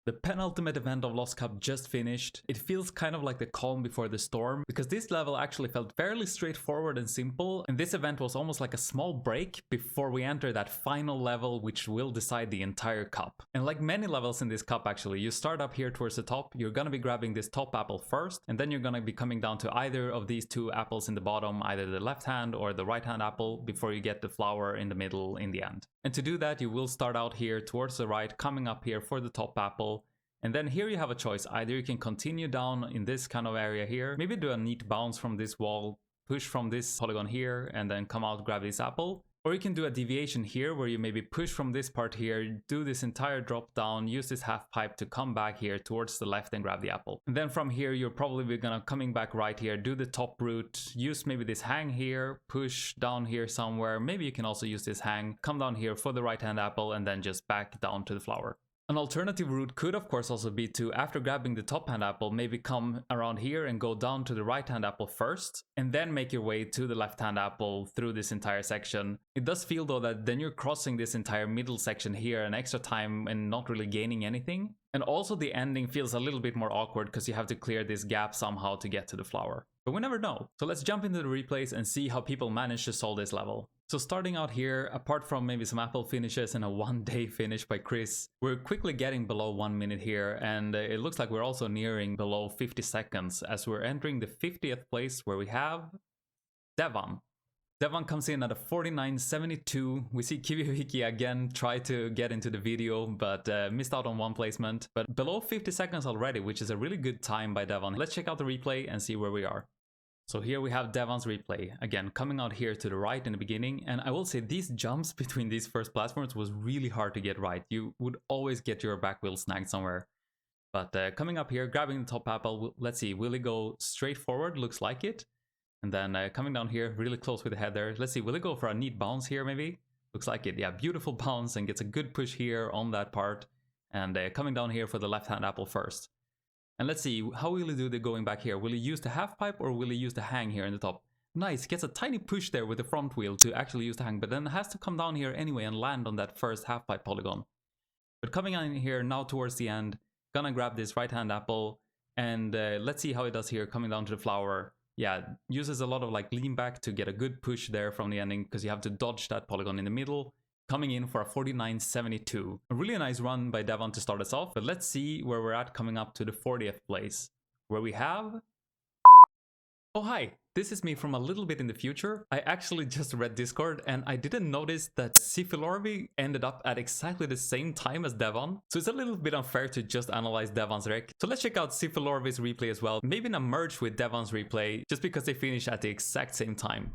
The penultimate event of Lost Cup just finished. It feels kind of like the calm before the storm, because this level actually felt fairly straightforward and simple, and this event was almost like a small break before we enter that final level which will decide the entire cup. And like many levels in this cup actually, you start up here towards the top, you're gonna be grabbing this top apple first, and then you're gonna be coming down to either of these two apples in the bottom, either the left hand or the right hand apple, before you get the flower in the middle in the end. And to do that, you will start out here towards the right, coming up here for the top apple. And then here you have a choice. Either you can continue down in this kind of area here, maybe do a neat bounce from this wall, push from this polygon here, and then come out, grab this apple. Or you can do a deviation here where you maybe push from this part here, do this entire drop down, use this half pipe to come back here towards the left and grab the apple. And then from here, you're probably gonna coming back right here, do the top route, use maybe this hang here, push down here somewhere. Maybe you can also use this hang, come down here for the right hand apple, and then just back down to the flower. An alternative route could of course also be to, after grabbing the top hand apple, maybe come around here and go down to the right hand apple first, and then make your way to the left hand apple through this entire section. It does feel though that then you're crossing this entire middle section here an extra time and not really gaining anything. And also the ending feels a little bit more awkward because you have to clear this gap somehow to get to the flower. But we never know. So let's jump into the replays and see how people manage to solve this level. So starting out here, apart from maybe some apple finishes and a one-day finish by Chris, we're quickly getting below 1 minute here, and it looks like we're also nearing below 50 seconds as we're entering the 50th place where we have Devon. Devon comes in at a 49.72. We see Kiwiwiki again try to get into the video, but missed out on one placement. But below 50 seconds already, which is a really good time by Devon. Let's check out the replay and see where we are. So here we have Devon's replay, again coming out here to the right in the beginning, and I will say these jumps between these first platforms was really hard to get right. You would always get your back wheel snagged somewhere. But coming up here, grabbing the top apple, let's see, will he go straight forward? Looks like it. And then coming down here, really close with the head there. Let's see, will he go for a neat bounce here maybe? Looks like it, yeah, beautiful bounce, and gets a good push here on that part. And coming down here for the left hand apple first. And let's see, how will he do the going back here? Will he use the half pipe or will he use the hang here in the top? Nice, gets a tiny push there with the front wheel to actually use the hang, but then has to come down here anyway and land on that first half pipe polygon. But coming in here now towards the end, gonna grab this right hand apple, and let's see how he does here coming down to the flower. Yeah, uses a lot of like lean back to get a good push there from the ending, because you have to dodge that polygon in the middle. Coming in for a 49.72. A really nice run by Devon to start us off, but let's see where we're at coming up to the 40th place, where we have... Oh hi, this is me from a little bit in the future. I actually just read Discord and I didn't notice that Sifilorvi ended up at exactly the same time as Devon. So it's a little bit unfair to just analyze Devon's rec. So let's check out Sifilorvi's replay as well. Maybe not merge with Devon's replay just because they finish at the exact same time.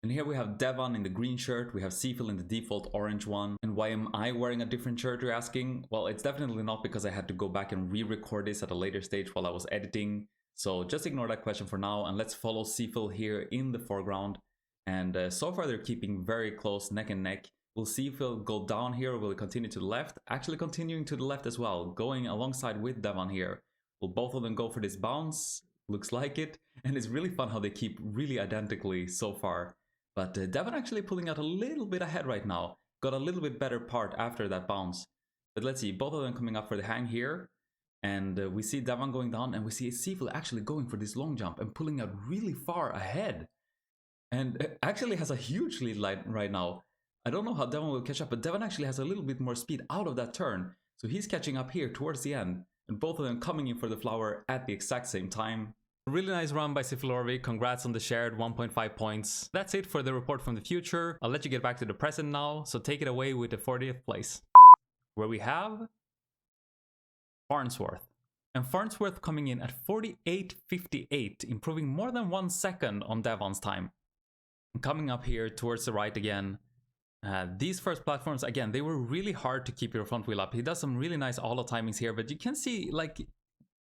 And here we have Devon in the green shirt, we have Seafil in the default orange one. And why am I wearing a different shirt, you're asking? Well, it's definitely not because I had to go back and re-record this at a later stage while I was editing. So just ignore that question for now, and let's follow Seafil here in the foreground. And so far they're keeping very close, neck and neck. We'll see if he'll go down here or will he continue to the left. Actually continuing to the left as well, going alongside with Devon here. Will both of them go for this bounce? Looks like it. And it's really fun how they keep really identically so far. But Devon actually pulling out a little bit ahead right now. Got a little bit better part after that bounce. But let's see, both of them coming up for the hang here. And we see Devon going down, and we see Seafil actually going for this long jump and pulling out really far ahead. And actually has a huge lead right now. I don't know how Devon will catch up, but Devon actually has a little bit more speed out of that turn. So he's catching up here towards the end. And both of them coming in for the flower at the exact same time. Really nice run by Sifilorvi, congrats on the shared 1.5 points. That's it for the report from the future. I'll let you get back to the present now, so take it away with the 40th place. Where we have... Farnsworth. And Farnsworth coming in at 48.58, improving more than 1 second on Devon's time. And coming up here towards the right again. These first platforms, again, they were really hard to keep your front wheel up. He does some really nice auto timings here, but you can see like...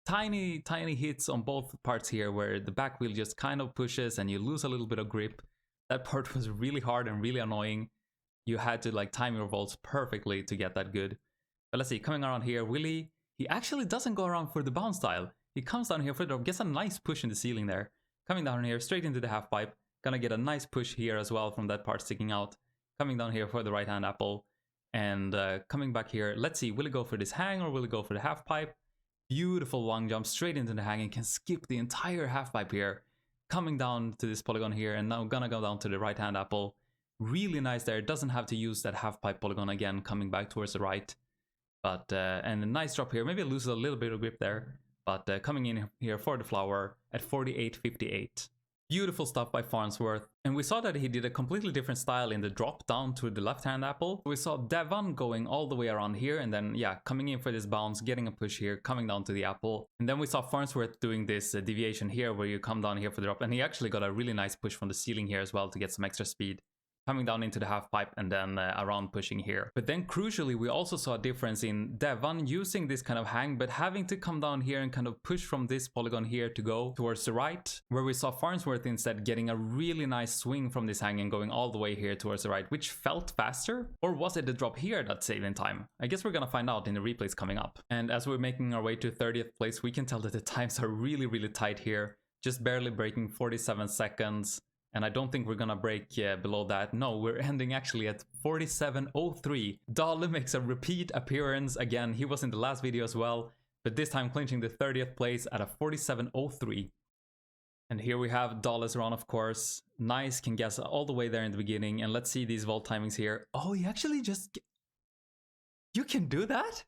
tiny hits on both parts here where the back wheel just kind of pushes and you lose a little bit of grip. That part was really hard and really annoying. You had to like time your volts perfectly to get that good. But let's see, coming around here, Willie, he actually doesn't go around for the bounce style. He comes down here for the drop, gets a nice push in the ceiling there. Coming down here straight into the half pipe. Gonna get a nice push here as well from that part sticking out. Coming down here for the right hand apple. And coming back here, let's see, will it go for this hang or will it go for the half pipe? Beautiful long jump straight into the hang and can skip the entire half pipe here. Coming down to this polygon here, and now gonna go down to the right hand apple. Really nice there. Doesn't have to use that half pipe polygon again, coming back towards the right. But and a nice drop here. Maybe it loses a little bit of grip there. But coming in here for the flower at 48.58. Beautiful stuff by Farnsworth. And we saw that he did a completely different style in the drop down to the left-hand apple. We saw Devon going all the way around here and then, yeah, coming in for this bounce, getting a push here, coming down to the apple. And then we saw Farnsworth doing this deviation here where you come down here for the drop. And he actually got a really nice push from the ceiling here as well to get some extra speed. Coming down into the half pipe and then around pushing here. But then crucially, we also saw a difference in Devon using this kind of hang, but having to come down here and kind of push from this polygon here to go towards the right, where we saw Farnsworth instead getting a really nice swing from this hang and going all the way here towards the right, which felt faster. Or was it the drop here that saved in time? I guess we're gonna find out in the replays coming up. And as we're making our way to 30th place, we can tell that the times are really, really tight here. Just barely breaking 47 seconds. And I don't think we're gonna break below that. No, we're ending actually at 47.03. Dale makes a repeat appearance. Again, he was in the last video as well, but this time clinching the 30th place at a 47.03. And here we have Dale's run, of course. Nice, can guess all the way there in the beginning. And let's see these vault timings here. Oh, he actually just... You can do that?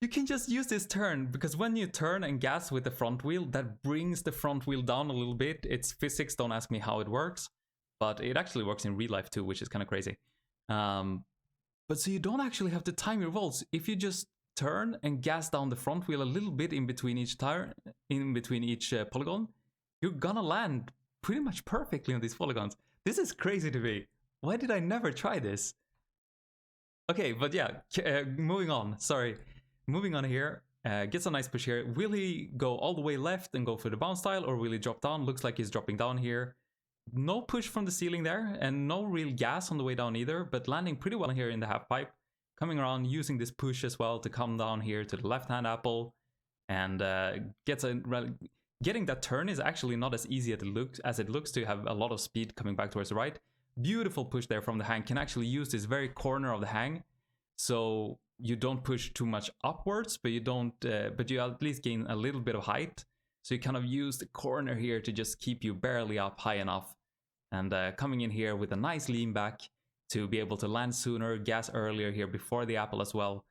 You can just use this turn, because when you turn and gas with the front wheel, that brings the front wheel down a little bit. It's physics, don't ask me how it works, but it actually works in real life too, which is kind of crazy. But so you don't actually have to time your volts. If you just turn and gas down the front wheel a little bit in between each tire, in between each polygon, you're gonna land pretty much perfectly on these polygons. This is crazy to me. Why did I never try this? Okay, but yeah, moving on, sorry. Moving on here, gets a nice push here. Will he go all the way left and go for the bounce style, or will he drop down? Looks like he's dropping down here. No push from the ceiling there, and no real gas on the way down either, but landing pretty well here in the half pipe. Coming around, using this push as well to come down here to the left-hand apple. And getting that turn is actually not as easy as it looks to have a lot of speed coming back towards the right. Beautiful push there from the hang. Can actually use this very corner of the hang. So you don't push too much upwards, but you don't, but you at least gain a little bit of height. So you kind of use the corner here to just keep you barely up high enough. And coming in here with a nice lean back to be able to land sooner, gas earlier here before the apple as well.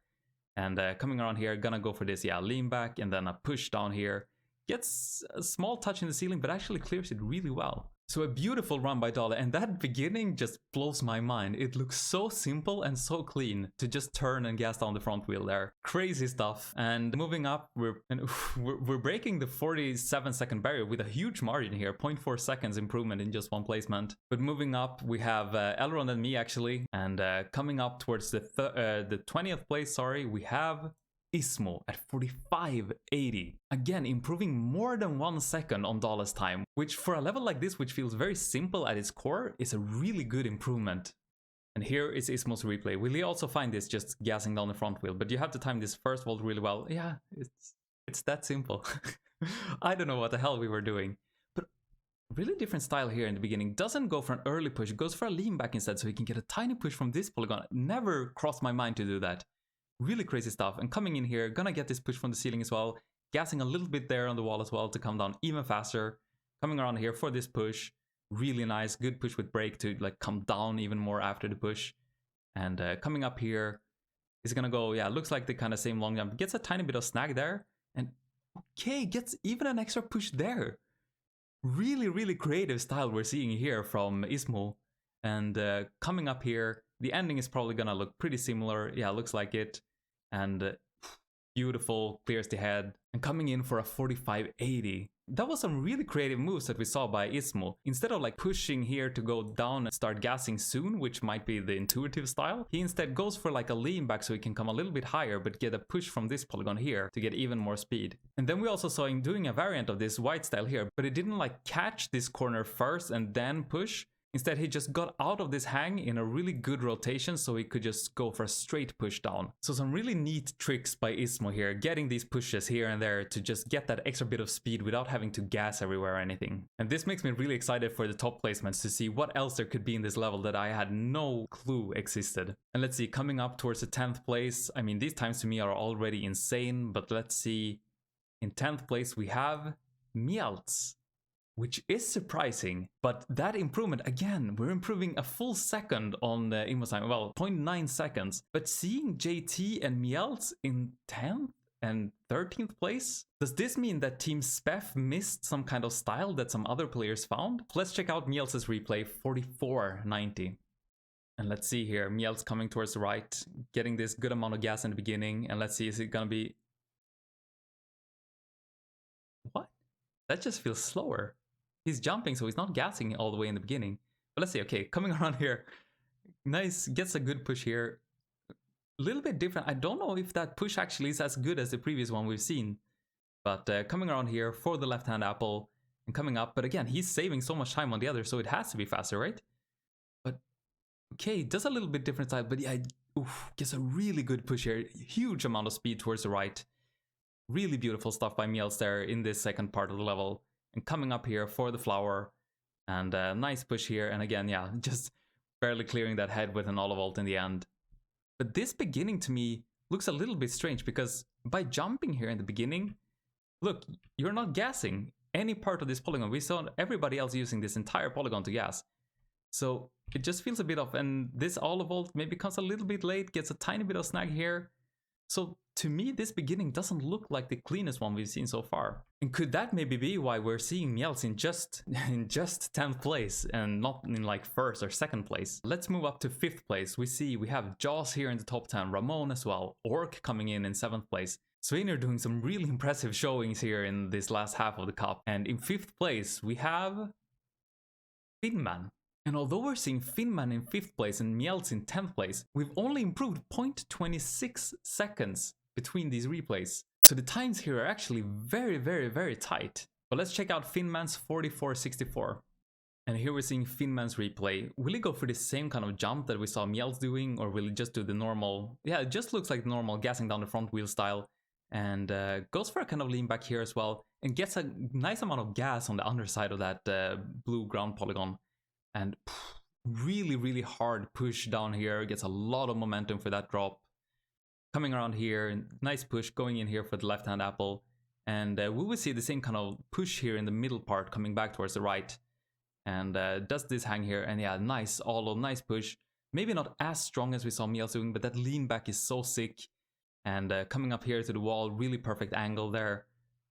And coming around here, gonna go for this, yeah, lean back and then a push down here. Gets a small touch in the ceiling, but actually clears it really well. So a beautiful run by Dale, and that beginning just blows my mind. It looks so simple and so clean to just turn and gas down the front wheel there. Crazy stuff. And moving up, we're breaking the 47-second barrier with a huge margin here, 0.4 seconds improvement in just one placement. But moving up, we have Elrond and me actually, and coming up towards the 20th place, sorry, we have Ismo at 45.80. Again, improving more than 1 second on Dale's time, which for a level like this, which feels very simple at its core, is a really good improvement. And here is Ismo's replay. Will he also find this just gassing down the front wheel? But you have to time this first vault really well. Yeah, it's that simple. I don't know what the hell we were doing. But really different style here in the beginning. Doesn't go for an early push, goes for a lean back instead, so he can get a tiny push from this polygon. Never crossed my mind to do that. Really crazy stuff. And coming in here, gonna get this push from the ceiling as well. Gassing a little bit there on the wall as well to come down even faster. Coming around here for this push. Really nice. Good push with brake to like come down even more after the push. And coming up here, is gonna go, yeah, looks like the kind of same long jump. Gets a tiny bit of snag there. And okay, gets even an extra push there. Really, really creative style we're seeing here from Ismo. And coming up here, the ending is probably gonna look pretty similar. Yeah, looks like it. And beautiful, clears the head. And coming in for a 45.80. That was some really creative moves that we saw by Ismo. Instead of like pushing here to go down and start gassing soon, which might be the intuitive style, he instead goes for like a lean back so he can come a little bit higher but get a push from this polygon here to get even more speed. And then we also saw him doing a variant of this white style here, but it didn't like catch this corner first and then push. Instead, he just got out of this hang in a really good rotation so he could just go for a straight push down. So some really neat tricks by Ismo here, getting these pushes here and there to just get that extra bit of speed without having to gas everywhere or anything. And this makes me really excited for the top placements to see what else there could be in this level that I had no clue existed. And let's see, coming up towards the 10th place, I mean, these times to me are already insane, but let's see. In 10th place, we have Mielz, which is surprising, but that improvement, again, we're improving a full second on the input time, well, 0.9 seconds. But seeing JT and Mielz in 10th and 13th place, does this mean that Team Spef missed some kind of style that some other players found? Let's check out Mielz's replay, 44.90. And let's see here, Mielz coming towards the right, getting this good amount of gas in the beginning, and let's see, is it gonna be... What? That just feels slower. He's jumping, so he's not gassing all the way in the beginning. But let's see, okay, coming around here. Nice, gets a good push here. A little bit different. I don't know if that push actually is as good as the previous one we've seen. But coming around here for the left-hand apple and coming up. But again, he's saving so much time on the other, so it has to be faster, right? But okay, does a little bit different side. But yeah, gets a really good push here. Huge amount of speed towards the right. Really beautiful stuff by Mielz there in this second part of the level. And coming up here for the flower, and a nice push here, and again, yeah, just barely clearing that head with an olive ult in the end. But this beginning to me looks a little bit strange, because by jumping here in the beginning, look, you're not gassing any part of this polygon. We saw everybody else using this entire polygon to gas. So it just feels a bit off, and this olive ult maybe comes a little bit late, gets a tiny bit of snag here. So to me, this beginning doesn't look like the cleanest one we've seen so far. And could that maybe be why we're seeing Mielz in just 10th place and not in like 1st or 2nd place? Let's move up to 5th place. We have Jaws here in the top 10, Ramon as well, Orc coming in 7th place. Sveiner doing some really impressive showings here in this last half of the cup. And in 5th place, we have Finman. And although we're seeing Finman in 5th place and Mielz in 10th place, we've only improved 0.26 seconds between these replays. So the times here are actually very, very, very tight. But let's check out Finman's 44.64. And here we're seeing Finman's replay. Will he go for the same kind of jump that we saw Mielz doing, or will he just do the normal... Yeah, it just looks like normal gassing down the front wheel style. And goes for a kind of lean back here as well. And gets a nice amount of gas on the underside of that blue ground polygon. And really, really hard push down here. Gets a lot of momentum for that drop. Coming around here, nice push going in here for the left-hand apple. And we will see the same kind of push here in the middle part coming back towards the right. And does this hang here. And yeah, nice nice push. Maybe not as strong as we saw Mielz doing, but that lean back is so sick. And coming up here to the wall, really perfect angle there.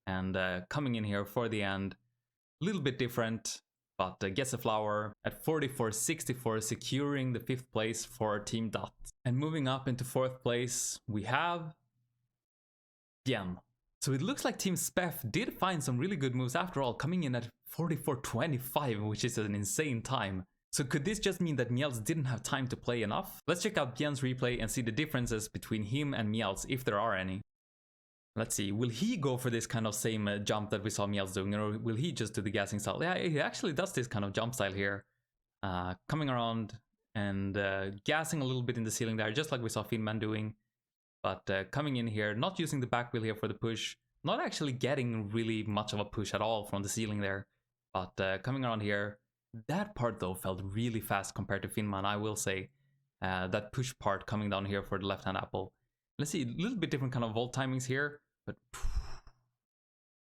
And coming in here for the end. A little bit different. But gets a flower at 44.64, securing the 5th place for Team Dot. And moving up into 4th place, we have Bien. So it looks like Team Spef did find some really good moves after all, coming in at 44.25, which is an insane time. So could this just mean that Mielz didn't have time to play enough? Let's check out Bien's replay and see the differences between him and Mielz, if there are any. Let's see, will he go for this kind of same jump that we saw Mielz doing, or will he just do the gassing style? Yeah, he actually does this kind of jump style here. Coming around and gassing a little bit in the ceiling there, just like we saw Finman doing. But coming in here, not using the back wheel here for the push. Not actually getting really much of a push at all from the ceiling there. But coming around here, that part though felt really fast compared to Finman, I will say. That push part coming down here for the left-hand apple. Let's see, a little bit different kind of volt timings here. But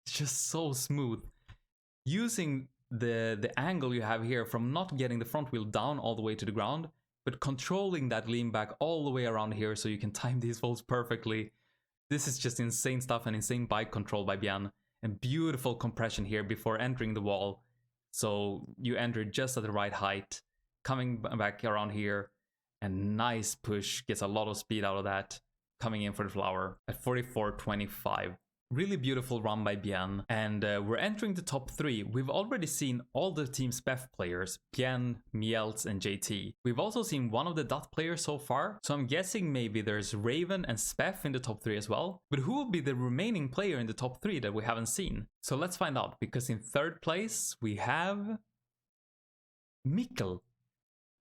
it's just so smooth. Using the angle you have here from not getting the front wheel down all the way to the ground, but controlling that lean back all the way around here so you can time these volts perfectly. This is just insane stuff and insane bike control by Bien. And beautiful compression here before entering the wall. So you enter just at the right height. Coming back around here. And nice push, gets a lot of speed out of that. Coming in for the flower at 44.25. Really beautiful run by Bien. And we're entering the top 3. We've already seen all the Team Spef players, Bien, Mielz, and JT. We've also seen one of the Dot players so far, so I'm guessing maybe there's Raven and Spef in the top 3 as well. But who will be the remaining player in the top 3 that we haven't seen? So let's find out, because in 3rd place we have Mikkel.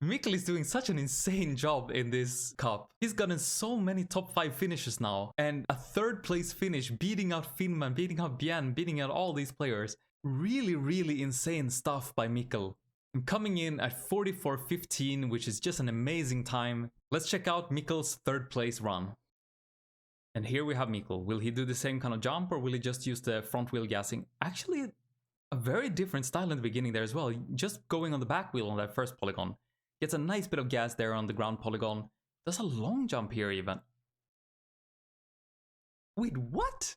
Mikkel is doing such an insane job in this cup. He's gotten so many top 5 finishes now, and a 3rd place finish, beating out Finman, beating out Bian, beating out all these players. Really, really insane stuff by Mikkel. And coming in at 44.15, which is just an amazing time. Let's check out Mikkel's 3rd place run. And here we have Mikkel. Will he do the same kind of jump, or will he just use the front wheel gassing? Actually, a very different style in the beginning there as well. Just going on the back wheel on that first polygon. Gets a nice bit of gas there on the ground polygon. Does a long jump here even. Wait, what?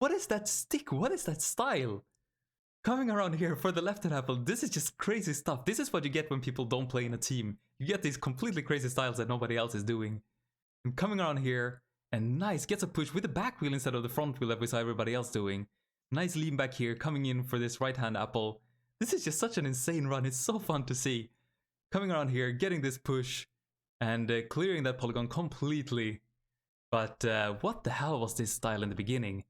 What is that stick? What is that style? Coming around here for the left-hand apple, this is just crazy stuff. This is what you get when people don't play in a team. You get these completely crazy styles that nobody else is doing. And coming around here, and nice, gets a push with the back wheel instead of the front wheel that we saw everybody else doing. Nice lean back here, coming in for this right-hand apple. This is just such an insane run. It's so fun to see. Coming around here, getting this push, and clearing that polygon completely. But what the hell was this style in the beginning?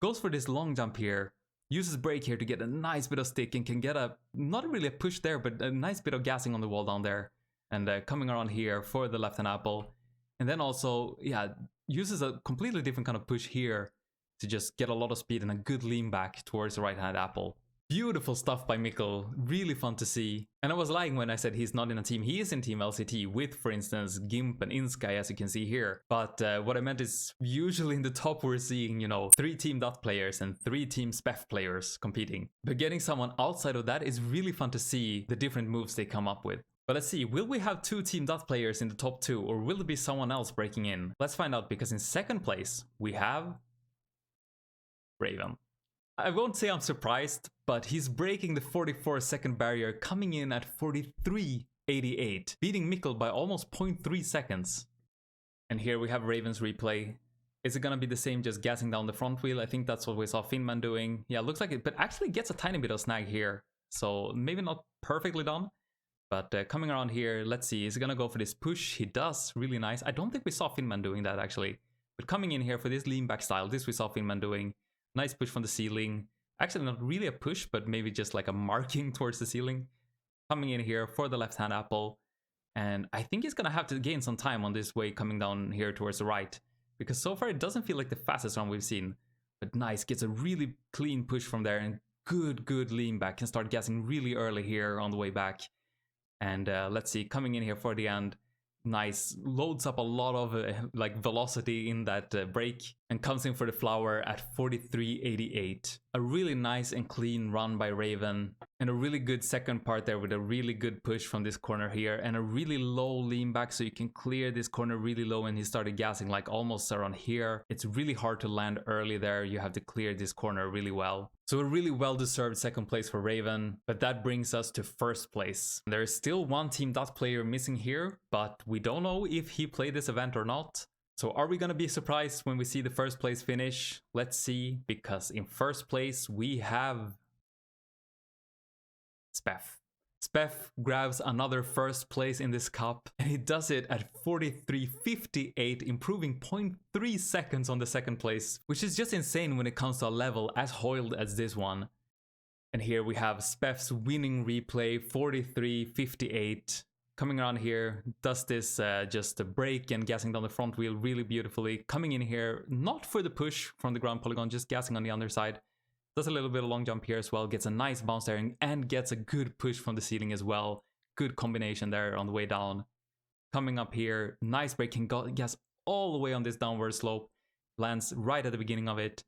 Goes for this long jump here, uses brake here to get a nice bit of stick, and can get a, not really a push there, but a nice bit of gassing on the wall down there. And coming around here for the left-hand apple. And then also, yeah, uses a completely different kind of push here to just get a lot of speed and a good lean back towards the right-hand apple. Beautiful stuff by Mikkel, really fun to see. And I was lying when I said he's not in a team. He is in Team LCT with, for instance, Gimp and Insky, as you can see here. But what I meant is, usually in the top we're seeing, you know, 3 Team Dot players and 3 Team Spef players competing. But getting someone outside of that is really fun to see the different moves they come up with. But let's see, will we have 2 Team Dot players in the top 2, or will it be someone else breaking in? Let's find out, because in 2nd place, we have Raven. I won't say I'm surprised, but he's breaking the 44-second barrier, coming in at 43.88, beating Mikkel by almost 0.3 seconds. And here we have Raven's replay. Is it gonna be the same, just gassing down the front wheel? I think that's what we saw Finman doing. Yeah, looks like it, but actually gets a tiny bit of snag here. So maybe not perfectly done, but coming around here, let's see, is he gonna go for this push? He does, really nice. I don't think we saw Finman doing that actually. But coming in here for this lean back style, this we saw Finman doing. Nice push from the ceiling. Actually not really a push, but maybe just like a marking towards the ceiling. Coming in here for the left-hand apple. And I think he's gonna have to gain some time on this way coming down here towards the right. Because so far it doesn't feel like the fastest run we've seen. But nice, gets a really clean push from there and good lean back. Can start gassing really early here on the way back. And let's see, coming in here for the end. Nice, loads up a lot of like velocity in that brake, and comes in for the flower at 43.88. A really nice and clean run by Raven, and a really good second part there with a really good push from this corner here, and a really low lean back so you can clear this corner really low. And he started gassing like almost around here. It's really hard to land early there. You have to clear this corner really well. So a really well-deserved 2nd place for Raven, but that brings us to 1st place. There is still 1 Team Dot player missing here, but we don't know if he played this event or not. So are we gonna be surprised when we see the 1st place finish? Let's see, because in 1st place we have Spef. Spef grabs another 1st place in this cup, and he does it at 43.58, improving 0.3 seconds on the 2nd place, which is just insane when it comes to a level as hoiled as this one. And here we have Spef's winning replay, 43.58. Coming around here, does this just a brake and gassing down the front wheel really beautifully. Coming in here, not for the push from the ground polygon, just gassing on the underside. Does a little bit of long jump here as well, gets a nice bounce there, and gets a good push from the ceiling as well. Good combination there on the way down. Coming up here, nice brake, can gas all the way on this downward slope. Lands right at the beginning of it.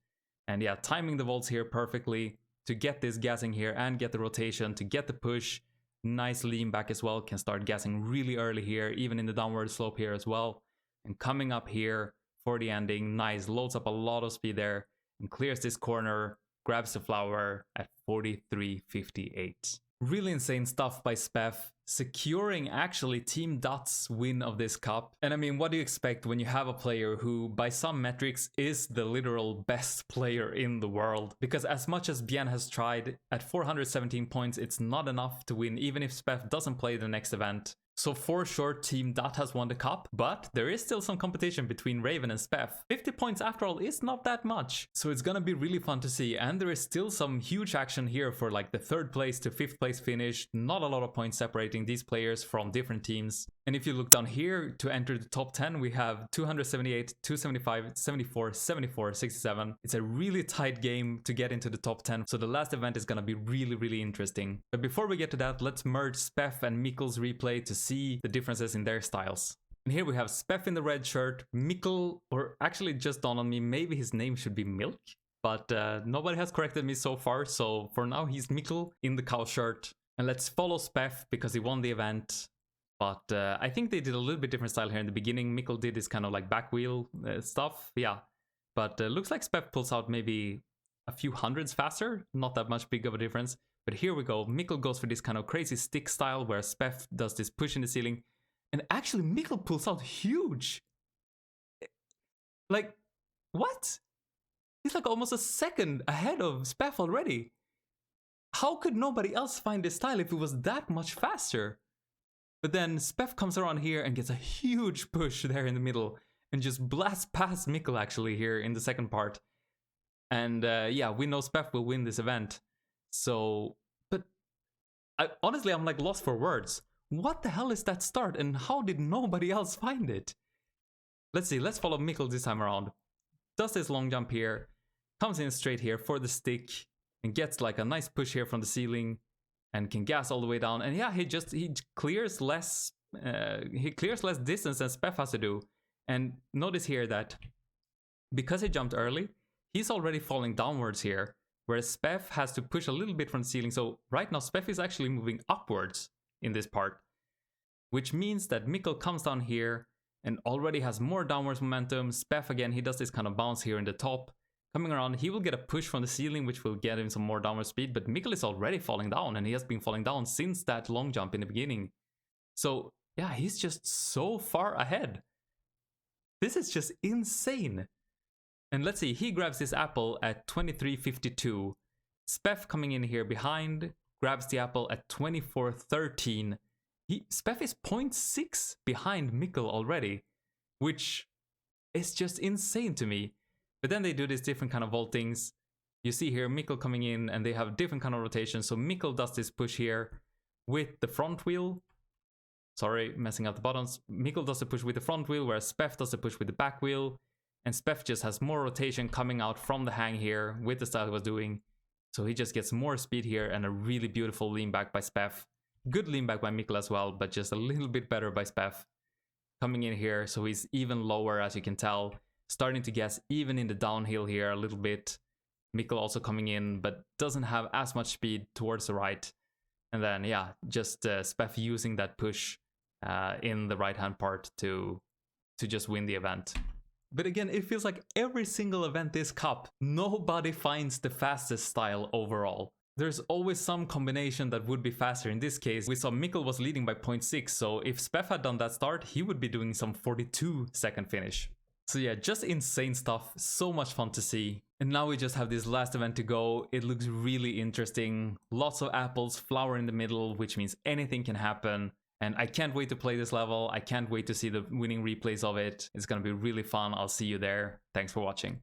And yeah, timing the volts here perfectly to get this gassing here and get the rotation, to get the push. Nice lean back as well, can start gassing really early here, even in the downward slope here as well. And coming up here for the ending, nice, loads up a lot of speed there and clears this corner, grabs the flower at 43.58. Really insane stuff by Spef, securing actually Team Dot's win of this cup. And I mean, what do you expect when you have a player who, by some metrics, is the literal best player in the world? Because as much as Bien has tried, at 417 points, it's not enough to win, even if Spef doesn't play the next event. So for sure, Team Dot has won the cup, but there is still some competition between Raven and Speff. 50 points after all is not that much, so it's gonna be really fun to see, and there is still some huge action here for like the 3rd place to 5th place finish. Not a lot of points separating these players from different teams. And if you look down here, to enter the top 10, we have 278, 275, 74, 74, 67. It's a really tight game to get into the top 10, so the last event is gonna be really interesting. But before we get to that, let's merge Speff and Mikkel's replay to see the differences in their styles. And here we have Speff in the red shirt, Mikkel, or actually just dawned on me, maybe his name should be Milk, but nobody has corrected me so far, so for now he's Mikkel in the cow shirt. And let's follow Speff because he won the event. But I think they did a little bit different style here in the beginning. Mikkel did this kind of like back wheel stuff, yeah. But looks like Speff pulls out maybe a few hundreds faster, not that much big of a difference. But here we go, Mikkel goes for this kind of crazy stick style where Speff does this push in the ceiling. And actually Mikkel pulls out huge. Like, what? He's like almost a second ahead of Speff already. How could nobody else find this style if it was that much faster? But then Speff comes around here and gets a huge push there in the middle and just blasts past Mikkel actually here in the second part. And yeah, we know Speff will win this event. So, but honestly, I'm like lost for words. What the hell is that start and how did nobody else find it? Let's see, let's follow Mikkel this time around. Does this long jump here, comes in straight here for the stick and gets like a nice push here from the ceiling and can gas all the way down. And yeah, he clears less distance than Speff has to do. And notice here that because he jumped early, he's already falling downwards here, whereas Speff has to push a little bit from the ceiling. So right now Speff is actually moving upwards in this part, which means that Mikkel comes down here and already has more downwards momentum. Speff again, he does this kind of bounce here in the top. Coming around, he will get a push from the ceiling, which will get him some more downward speed, but Mikkel is already falling down, and he has been falling down since that long jump in the beginning. So yeah, he's just so far ahead. This is just insane. And let's see, he grabs this apple at 23:52. Speff coming in here behind, grabs the apple at 24:13. Speff is 0.6 behind Mikkel already, which is just insane to me. But then they do these different kind of vaultings. You see here Mikkel coming in and they have different kind of rotations. So Mikkel does this push here with the front wheel. Sorry, messing up the buttons. Mikkel does the push with the front wheel, whereas Speff does the push with the back wheel. And Speff just has more rotation coming out from the hang here with the style he was doing. So he just gets more speed here and a really beautiful lean back by Speff. Good lean back by Mikkel as well, but just a little bit better by Speff. Coming in here, so he's even lower as you can tell. Starting to guess even in the downhill here a little bit. Mikkel also coming in, but doesn't have as much speed towards the right. And then, yeah, just Speff using that push in the right-hand part to just win the event. But again, it feels like every single event this cup, nobody finds the fastest style overall. There's always some combination that would be faster. In this case, we saw Mikkel was leading by 0.6, so if Speff had done that start, he would be doing some 42-second finish. So yeah, just insane stuff, so much fun to see. And now we just have this last event to go. It looks really interesting. Lots of apples, flower in the middle, which means anything can happen. And I can't wait to play this level. I can't wait to see the winning replays of it. It's gonna be really fun. I'll see you there. Thanks for watching.